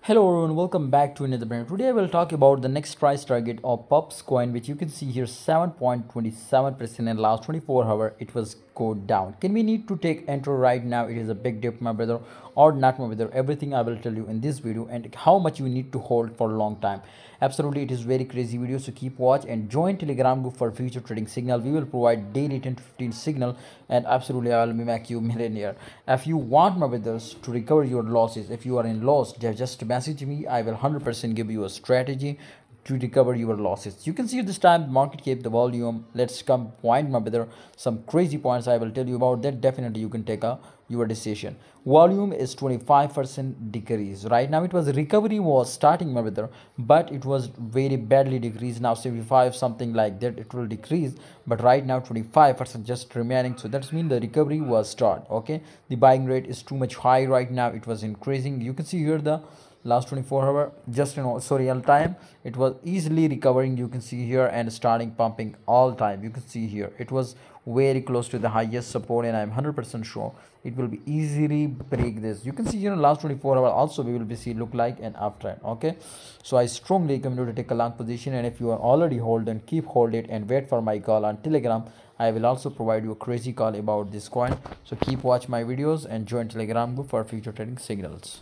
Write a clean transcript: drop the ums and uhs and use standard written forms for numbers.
Hello everyone, welcome back to another video. Today I will talk about the next price target of PUPS coin, which you can see here 7.27% in last 24 hours it was go down. Can we need to take entry right now? It is a big dip, my brother, or not, my brother. Everything I will tell you in this video, and how much you need to hold for a long time. Absolutely, it is very crazy video, so keep watch and join Telegram group for future trading signal. We will provide daily 10 to 15 signal, and absolutely I will make you millionaire. If you want, my brothers, to recover your losses, if you are in loss, just message me. I will 100% give you a strategy to recover your losses. You can see this time market cap, the volume. Let's come point, my brother, some crazy points I will tell you about that. Definitely you can take a your decision. Volume is 25% decrease. Right now it was recovery was starting, my brother, but it was very badly decreased. Now 75 something like that it will decrease, but right now 25% just remaining, so that's mean the recovery was start. Okay, the buying rate is too much high right now. It was increasing. You can see here the last 24 hour, just real time it was easily recovering. You can see here and starting pumping all time. You can see here it was very close to the highest support, and I'm 100% sure it will be easily break this. You can see here in last 24 hours also we will be see look like an uptrend. Okay, so I strongly recommend you to take a long position, and if you are already holding, keep hold it and wait for my call on Telegram. I will also provide you a crazy call about this coin, so keep watch my videos and join Telegram group for future trading signals.